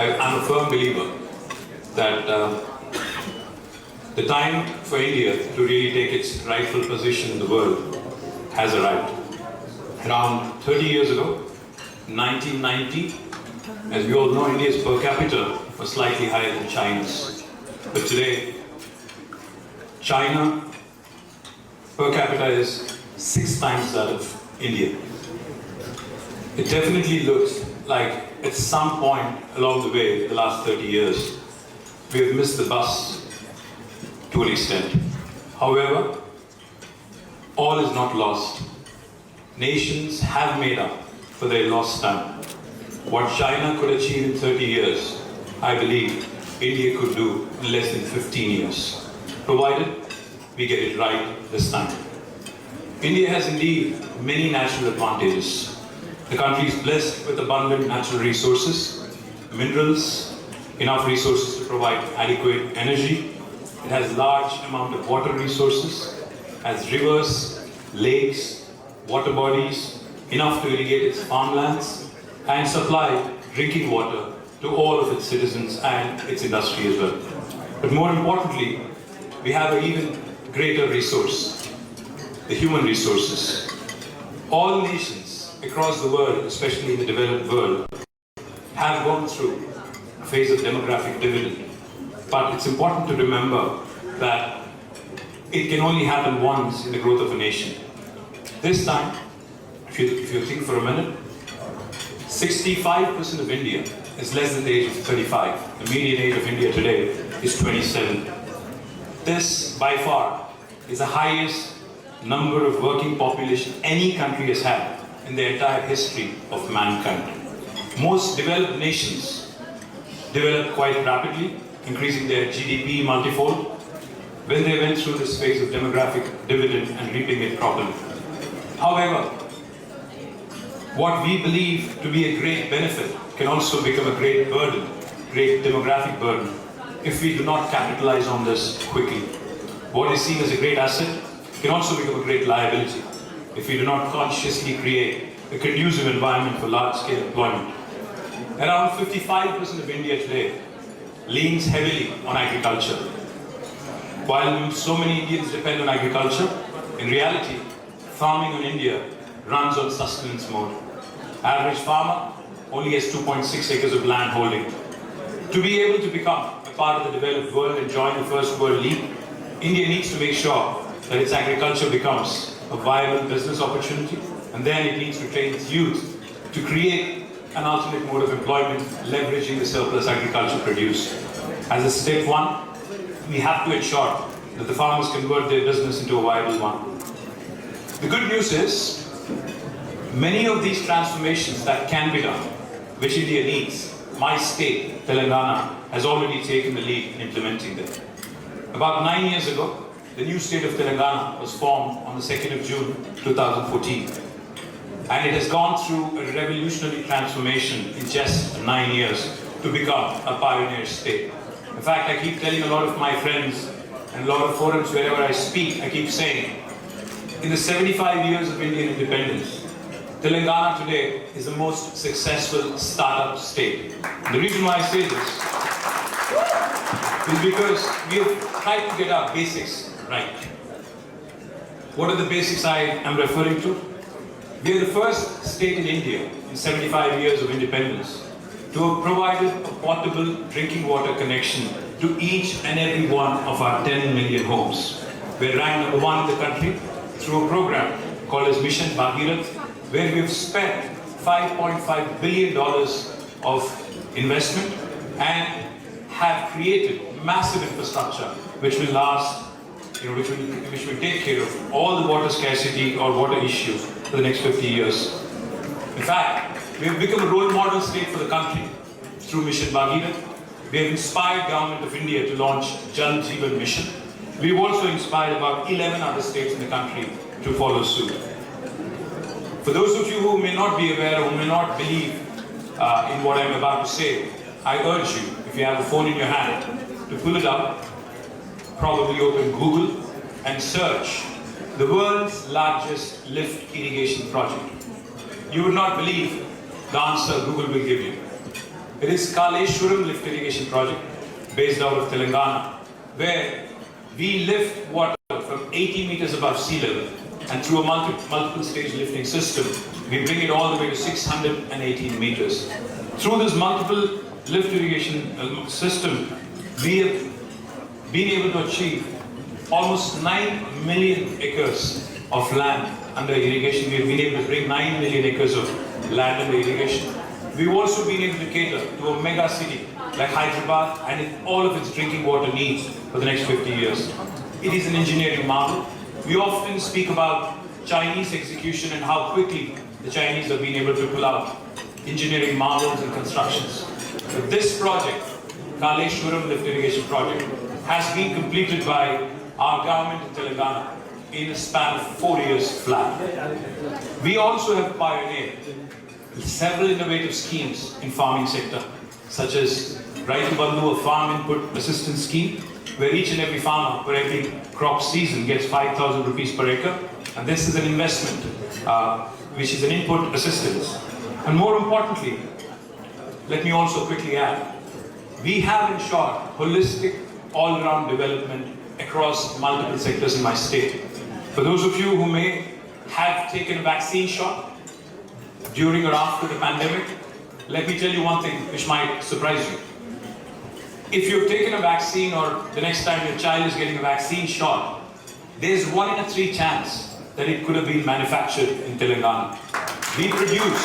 I'm a firm believer that the time for India to really take its rightful position in the world has arrived. Around 30 years ago, 1990, as we all know, India's per capita was slightly higher than China's. But today, China per capita is 6 times that of India. It definitely looks like at some point along the way, the last 30 years, we have missed the bus to an extent. However, all is not lost. Nations have made up for their lost time. What China could achieve in 30 years, I believe India could do in less than 15 years, provided we get it right this time. India has indeed many natural advantages. The country is blessed with abundant natural resources, minerals, enough resources to provide adequate energy. It has large amount of water resources, has rivers, lakes, water bodies, enough to irrigate its farmlands and supply drinking water to all of its citizens and its industry as well. But more importantly, we have an even greater resource, the human resources. All nations across the world, especially in the developed world, have gone through a phase of demographic dividend. But it's important to remember that it can only happen once in the growth of a nation. This time, if you think for a minute, 65% of India is less than the age of 35. The median age of India today is 27. This, by far, is the highest number of working population any country has had in the entire history of mankind. Most developed nations developed quite rapidly, increasing their GDP multifold, when they went through this phase of demographic dividend and reaping it properly. However, what we believe to be a great benefit can also become a great burden, great demographic burden, if we do not capitalize on this quickly. What is seen as a great asset can also become a great liability if we do not consciously create a conducive environment for large-scale employment. Around 55% of India today leans heavily on agriculture. While so many Indians depend on agriculture, in reality, farming in India runs on sustenance mode. Average farmer only has 2.6 acres of land holding. To be able to become a part of the developed world and join the first world league, India needs to make sure that its agriculture becomes a viable business opportunity, and then it needs to train its youth to create an alternate mode of employment, leveraging the surplus agriculture produce. As a step one, we have to ensure that the farmers convert their business into a viable one. The good news is, many of these transformations that can be done, which India needs, my state, Telangana, has already taken the lead in implementing them. About 9 years ago, the new state of Telangana was formed on the 2nd of June 2014. And it has gone through a revolutionary transformation in just 9 years to become a pioneer state. In fact, I keep telling a lot of my friends and a lot of forums wherever I speak, I keep saying, in the 75 years of Indian independence, Telangana today is the most successful startup state. The reason why I say this is because we have tried to get our basics right. What are the basics I am referring to? We are the first state in India in 75 years of independence to have provided a portable drinking water connection to each and every one of our 10 million homes. We're ranked number 1 in the country through a program called as Mission Bhagirath, where we've spent $5.5 billion of investment and have created massive infrastructure which will last, which will take care of all the water scarcity or water issues for the next 50 years. In fact, we have become a role model state for the country through Mission Bhagirath. We have inspired Government of India to launch Jal Jeevan Mission. We've also inspired about 11 other states in the country to follow suit. For those of you who may not be aware or who may not believe in what I'm about to say, I urge you, if you have a phone in your hand, to pull it up, probably open Google and search the world's largest lift irrigation project. You would not believe the answer Google will give you. It is Kaleshwaram lift irrigation project based out of Telangana, where we lift water from 80 meters above sea level, and through a multiple stage lifting system, we bring it all the way to 618 meters. Through this multiple lift irrigation system, we have been able to achieve almost 9 million acres of land under irrigation. We have been able to bring 9 million acres of land under irrigation. We've also been able to cater to a mega city like Hyderabad and all of its drinking water needs for the next 50 years. It is an engineering marvel. We often speak about Chinese execution and how quickly the Chinese have been able to pull out engineering marvels and constructions. But this project, Kaleshwaram lift irrigation project, has been completed by our government in Telangana in a span of 4 years flat. We also have pioneered several innovative schemes in farming sector, such as Raitu Bandhu, a farm input assistance scheme, where each and every farmer for every crop season gets 5,000 rupees per acre. And this is an investment, which is an input assistance. And more importantly, let me also quickly add, we have ensured holistic, all-round development across multiple sectors in my state. For those of you who may have taken a vaccine shot during or after the pandemic, let me tell you one thing which might surprise you. If you've taken a vaccine or the next time your child is getting a vaccine shot, there's 1 in 3 chance that it could have been manufactured in Telangana. We produce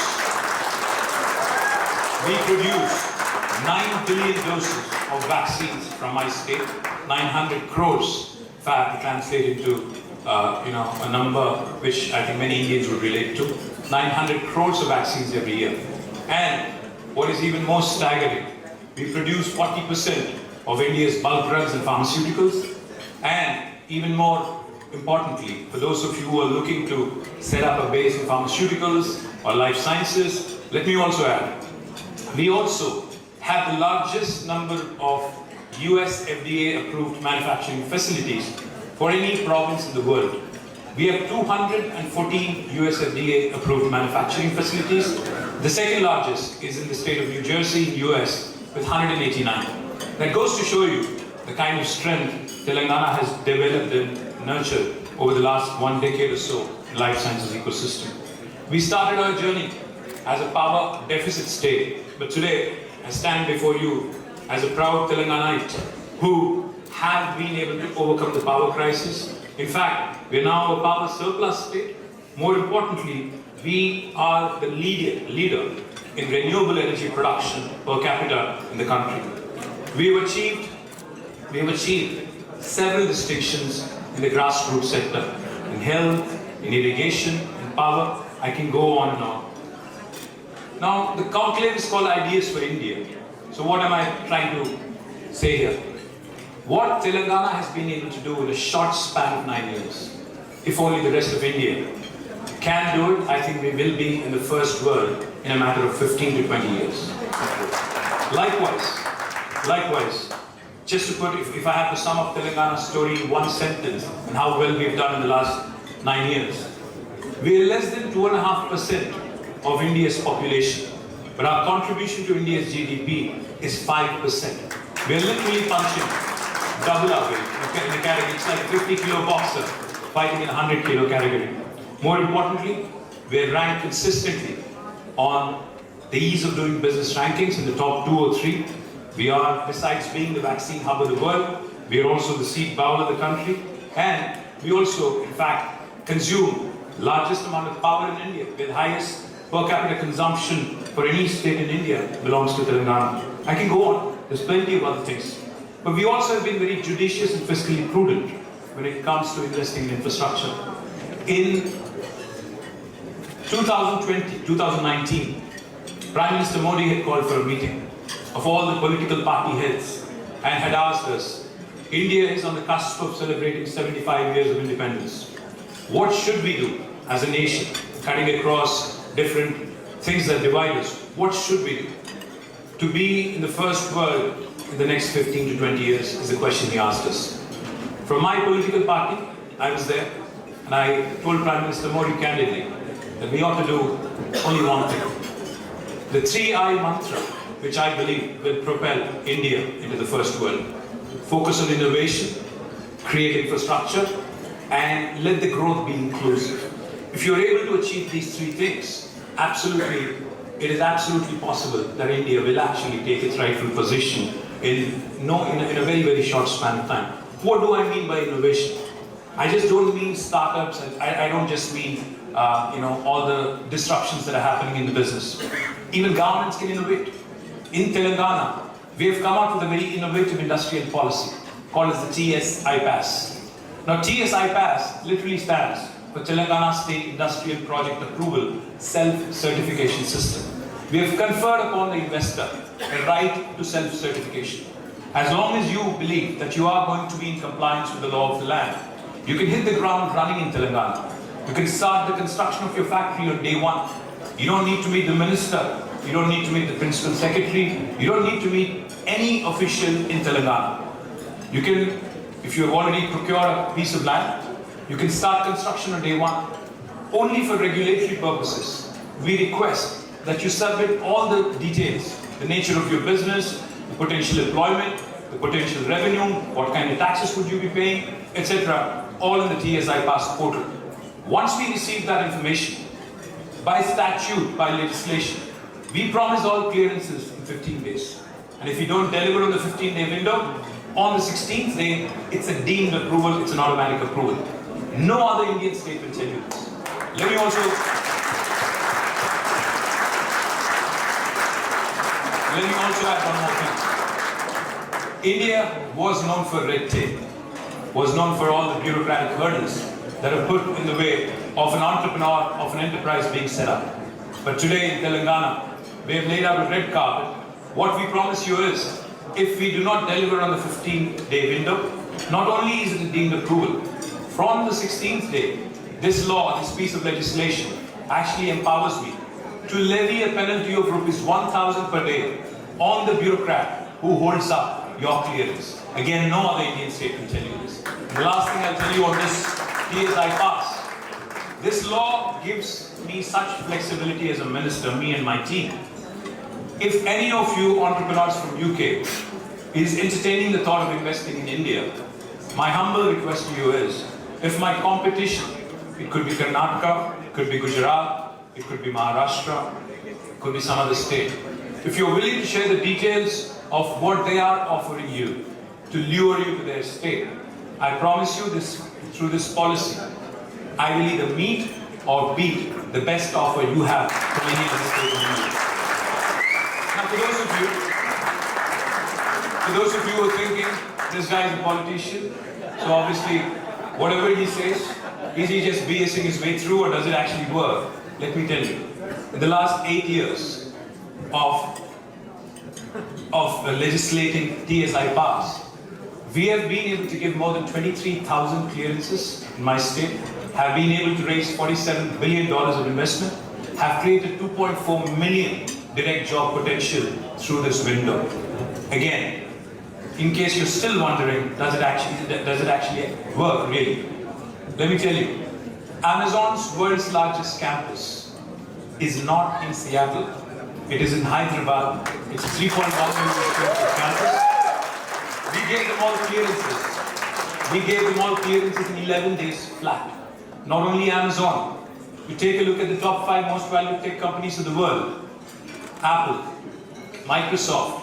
9 billion doses of vaccines from my state, 900 crores, if I have to translate into a number which I think many Indians would relate to. 900 crores of vaccines every year. And what is even more staggering, we produce 40% of India's bulk drugs and pharmaceuticals. And even more importantly, for those of you who are looking to set up a base in pharmaceuticals or life sciences, let me also add, we also have the largest number of US FDA approved manufacturing facilities for any province in the world. We have 214 US FDA approved manufacturing facilities. The second largest is in the state of New Jersey in US with 189. That goes to show you the kind of strength Telangana has developed and nurtured over the last 1 decade or so in life sciences ecosystem. We started our journey as a power deficit state, but today I stand before you as a proud Telanganite who have been able to overcome the power crisis. In fact, we are now a power surplus state. More importantly, we are the leader in renewable energy production per capita in the country. We have achieved several distinctions in the grassroots sector, in health, in irrigation, in power. I can go on and on. Now, the conclave is called Ideas for India. So what am I trying to say here? What Telangana has been able to do in a short span of 9 years, if only the rest of India can do it, I think we will be in the first world in a matter of 15 to 20 years. Likewise, just to put, if I have to sum up Telangana's story in one sentence and how well we've done in the last 9 years, we are less than 2.5% of India's population, but our contribution to India's GDP is 5%. We are literally punching double our weight in the category. It's like a 50-kilo boxer fighting in a 100-kilo category. More importantly, we are ranked consistently on the ease of doing business rankings in the top 2 or 3. We are, besides being the vaccine hub of the world, we are also the seed bowl of the country, and we also, in fact, consume largest amount of power in India. We have the highest per capita consumption for any state in India belongs to Telangana. I can go on, there's plenty of other things. But we also have been very judicious and fiscally prudent when it comes to investing in infrastructure. In 2019, Prime Minister Modi had called for a meeting of all the political party heads and had asked us, India is on the cusp of celebrating 75 years of independence. What should we do as a nation, cutting across different things that divide us? What should we do to be in the first world in the next 15 to 20 years is the question he asked us. From my political party, I was there, and I told Prime Minister Modi candidly that we ought to do only one thing. The 3I mantra, which I believe will propel India into the first world. Focus on innovation, create infrastructure, and let the growth be inclusive. If you're able to achieve these three things, absolutely, it is absolutely possible that India will actually take its rightful position in a very, very short span of time. What do I mean by innovation? I just don't mean startups, and I don't just mean all the disruptions that are happening in the business. Even governments can innovate. In Telangana, we have come out with a very innovative industrial policy called as the TS-IPAS. Now, TS-IPAS literally stands for Telangana State Industrial Project Approval Self-Certification System. We have conferred upon the investor a right to self-certification. As long as you believe that you are going to be in compliance with the law of the land, you can hit the ground running in Telangana. You can start the construction of your factory on day one. You don't need to meet the minister. You don't need to meet the principal secretary. You don't need to meet any official in Telangana. You can, if you have already procured a piece of land, you can start construction on day one. Only for regulatory purposes, we request that you submit all the details, the nature of your business, the potential employment, the potential revenue, what kind of taxes would you be paying, etc., all in the TS-IPAS portal. Once we receive that information, by statute, by legislation, we promise all clearances in 15 days. And if you don't deliver on the 15-day window, on the 16th day, it's a deemed approval, it's an automatic approval. No other Indian state will tell you this. Let me also add one more thing. India was known for red tape, was known for all the bureaucratic hurdles that are put in the way of an entrepreneur, of an enterprise being set up. But today in Telangana, we have laid out a red carpet. What we promise you is, if we do not deliver on the 15-day window, not only is it a deemed approval, from the 16th day, this law, this piece of legislation, actually empowers me to levy a penalty of ₹1,000 per day on the bureaucrat who holds up your clearance. Again, no other Indian state will tell you this. And the last thing I'll tell you on this TS-IPAS, this law gives me such flexibility as a minister, me and my team. If any of you entrepreneurs from UK is entertaining the thought of investing in India, my humble request to you is, if my competition, it could be Karnataka, it could be Gujarat, it could be Maharashtra, it could be some other state. If you're willing to share the details of what they are offering you to lure you to their state, I promise you this, through this policy, I will either meet or beat the best offer you have from any other state in India. Now, for those of you who are thinking, this guy is a politician, so obviously, whatever he says, is he just BSing his way through or does it actually work? Let me tell you, in the last 8 years of legislating TS-IPAS, we have been able to give more than 23,000 clearances in my state, have been able to raise $47 billion of investment, have created 2.4 million direct job potential through this window. Again, in case you're still wondering, does it actually work really? Let me tell you, Amazon's world's largest campus is not in Seattle. It is in Hyderabad. It's a 3.1 million square foot campus. We gave them all clearances. We gave them all clearances in 11 days flat. Not only Amazon. You take a look at the top 5 most valued tech companies of the world. Apple, Microsoft,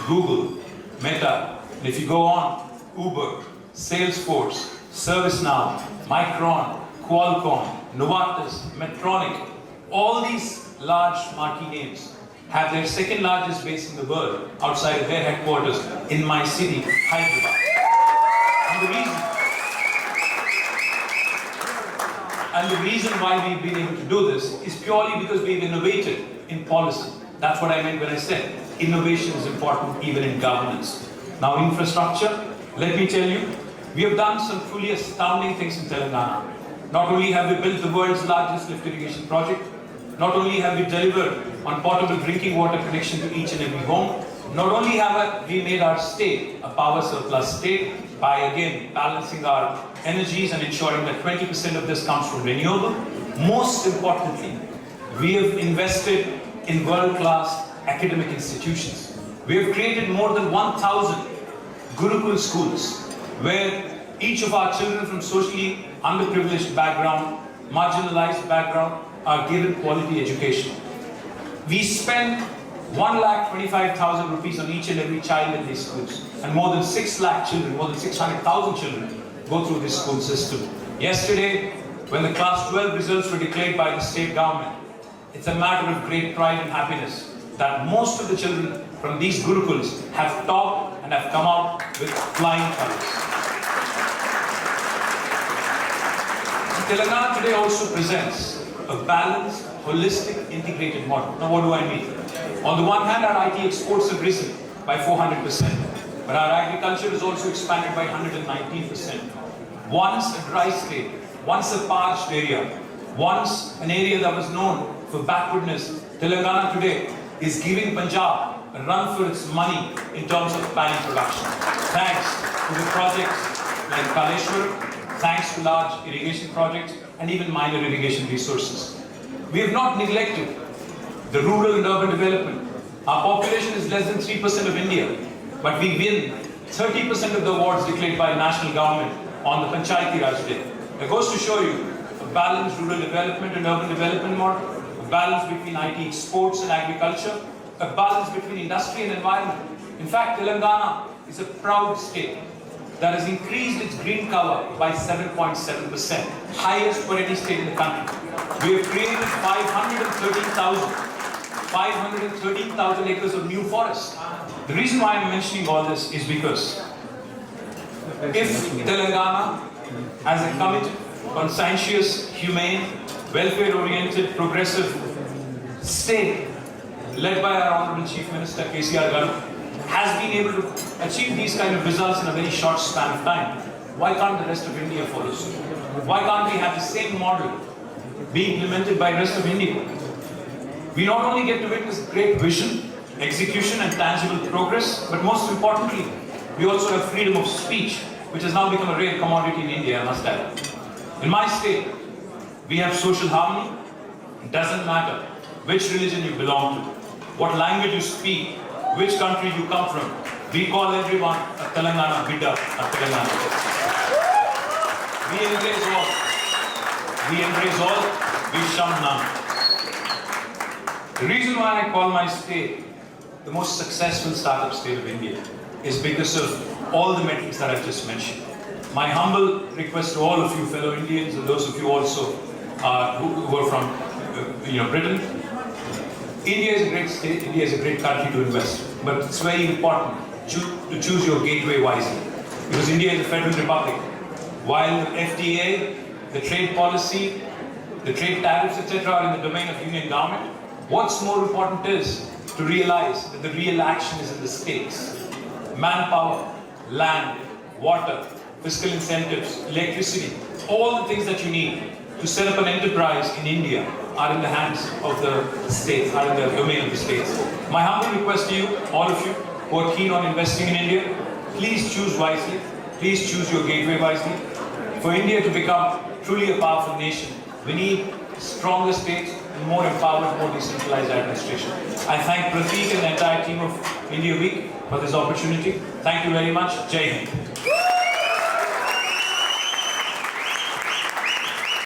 Google, Meta, and if you go on, Uber, Salesforce, ServiceNow, Micron, Qualcomm, Novartis, Medtronic, all these large marquee names have their second largest base in the world outside of their headquarters in my city, Hyderabad. And the reason why we've been able to do this is purely because we've innovated in policy. That's what I meant when I said innovation is important even in governance. Now, infrastructure, let me tell you, we have done some truly astounding things in Telangana. Not only have we built the world's largest lift irrigation project, not only have we delivered on potable drinking water connection to each and every home, not only have we made our state a power surplus state by again balancing our energies and ensuring that 20% of this comes from renewable, most importantly, we have invested in world-class academic institutions. We have created more than 1,000 Gurukul schools, where each of our children from socially underprivileged background, marginalized background, are given quality education. We spend 1,25,000 rupees on each and every child in these schools, and more than 6 lakh children, more than 600,000 children go through this school system. Yesterday, when the class 12 results were declared by the state government, it's a matter of great pride and happiness that most of the children from these Gurukuls have topped and have come out with flying colors. Telangana today also presents a balanced, holistic, integrated model. Now what do I mean? On the one hand, our IT exports have risen by 400%, but our agriculture has also expanded by 119%. Once a dry state, once a parched area, once an area that was known for backwardness, Telangana today is giving Punjab a run for its money in terms of paddy production. Thanks to the projects like Kaleshwar, thanks to large irrigation projects and even minor irrigation resources. We have not neglected the rural and urban development. Our population is less than 3% of India, but we win 30% of the awards declared by the national government on the Panchayati Raj Day. It goes to show you a balanced rural development and urban development model, a balance between IT exports and agriculture, a balance between industry and environment. In fact, Telangana is a proud state that has increased its green cover by 7.7%, highest for any state in the country. We have created 513,000 acres of new forest. The reason why I'm mentioning all this is because if Telangana, as a committed, conscientious, humane, welfare-oriented, progressive state, led by our Honorable Chief Minister KCR Garu, has been able to achieve these kind of results in a very short span of time, why can't the rest of India follow suit? Why can't we have the same model being implemented by the rest of India? We not only get to witness great vision, execution and tangible progress, but most importantly, we also have freedom of speech, which has now become a rare commodity in India, I must add. In my state, we have social harmony. It doesn't matter which religion you belong to, what language you speak, which country you come from. We call everyone a Telangana Bidda, a Telangana. We embrace all. We embrace all. We shun none. The reason why I call my state the most successful startup state of India is because of all the metrics that I've just mentioned. My humble request to all of you fellow Indians and those of you also who are from Britain, India is a great state, India is a great country to invest, but it's very important to choose your gateway wisely, because India is a federal republic. While the FTA, the trade policy, the trade tariffs, etc. are in the domain of union government, what's more important is to realize that the real action is in the states. Manpower, land, water, fiscal incentives, electricity, all the things that you need to set up an enterprise in India are in the hands of the states, are in the domain of the states. My humble request to you, all of you who are keen on investing in India, please choose wisely, please choose your gateway wisely. For India to become truly a powerful nation, we need stronger states and more empowered, more decentralized administration. I thank Prateek and the entire team of India Week for this opportunity. Thank you very much. Jai Hind.